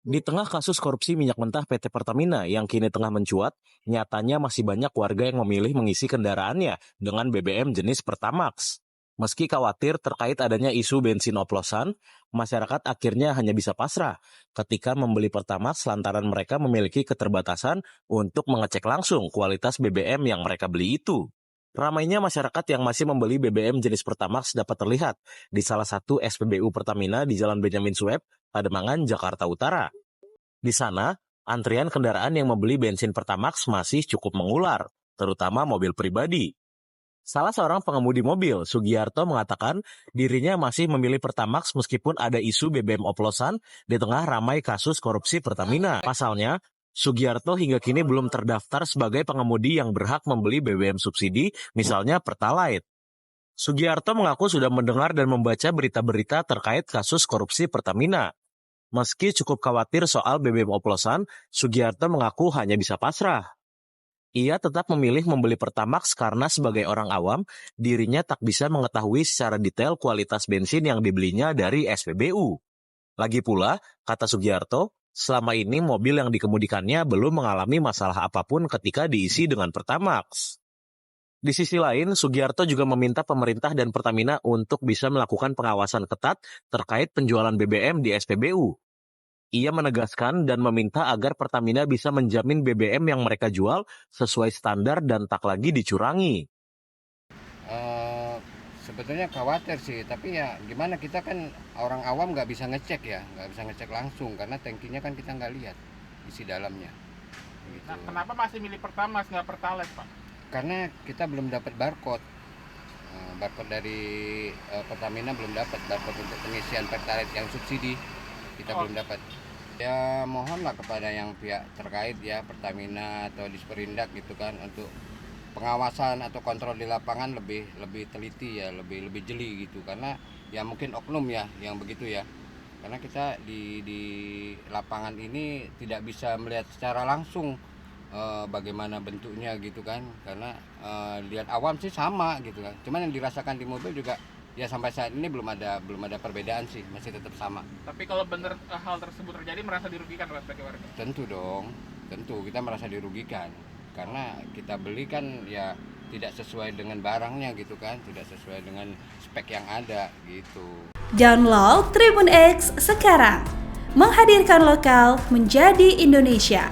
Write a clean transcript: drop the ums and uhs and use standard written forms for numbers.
Di tengah kasus korupsi minyak mentah PT Pertamina yang kini tengah mencuat, nyatanya masih banyak warga yang memilih mengisi kendaraannya dengan BBM jenis Pertamax. Meski khawatir terkait adanya isu bensin oplosan, masyarakat akhirnya hanya bisa pasrah ketika membeli Pertamax lantaran mereka memiliki keterbatasan untuk mengecek langsung kualitas BBM yang mereka beli itu. Ramainya masyarakat yang masih membeli BBM jenis Pertamax dapat terlihat di salah satu SPBU Pertamina di Jalan Benyamin Sueb, Pademangan, Jakarta Utara. Di sana, antrian kendaraan yang membeli bensin Pertamax masih cukup mengular, terutama mobil pribadi. Salah seorang pengemudi mobil, Sugiarto, mengatakan dirinya masih memilih Pertamax meskipun ada isu BBM oplosan di tengah ramai kasus korupsi Pertamina. Pasalnya, Sugiarto hingga kini belum terdaftar sebagai pengemudi yang berhak membeli BBM subsidi, misalnya Pertalite. Sugiarto mengaku sudah mendengar dan membaca berita-berita terkait kasus korupsi Pertamina. Meski cukup khawatir soal BBM oplosan, Sugiarto mengaku hanya bisa pasrah. Ia tetap memilih membeli Pertamax karena sebagai orang awam, dirinya tak bisa mengetahui secara detail kualitas bensin yang dibelinya dari SPBU. Lagi pula, kata Sugiarto, selama ini mobil yang dikemudikannya belum mengalami masalah apapun ketika diisi dengan Pertamax. Di sisi lain, Sugiarto juga meminta pemerintah dan Pertamina untuk bisa melakukan pengawasan ketat terkait penjualan BBM di SPBU. Ia menegaskan dan meminta agar Pertamina bisa menjamin BBM yang mereka jual sesuai standar dan tak lagi dicurangi. Sebetulnya khawatir sih, tapi ya gimana, kita kan orang awam nggak bisa ngecek ya, nggak bisa ngecek langsung karena tangkinya kan kita nggak lihat isi dalamnya. Gitu. Nah, kenapa masih milih Pertamax nggak Pertalite, Pak? Karena kita belum dapat barcode. Barcode dari Pertamina belum dapat, barcode untuk pengisian Pertalite yang subsidi kita belum dapat. Ya mohonlah kepada yang pihak terkait ya, Pertamina atau Disperindak gitu kan, untuk pengawasan atau kontrol di lapangan lebih teliti ya, lebih jeli gitu, karena ya mungkin oknum ya yang begitu ya, karena kita di lapangan ini tidak bisa melihat secara langsung bagaimana bentuknya gitu kan, karena lihat awam sih sama gitu kan, cuman yang dirasakan di mobil juga ya sampai saat ini belum ada perbedaan sih, masih tetap sama. Tapi kalau benar hal tersebut terjadi, merasa dirugikan Pak sebagai warga? Tentu dong, tentu kita merasa dirugikan karena kita beli kan ya tidak sesuai dengan barangnya gitu kan, tidak sesuai dengan spek yang ada gitu. Download Tribun X sekarang, menghadirkan lokal menjadi Indonesia.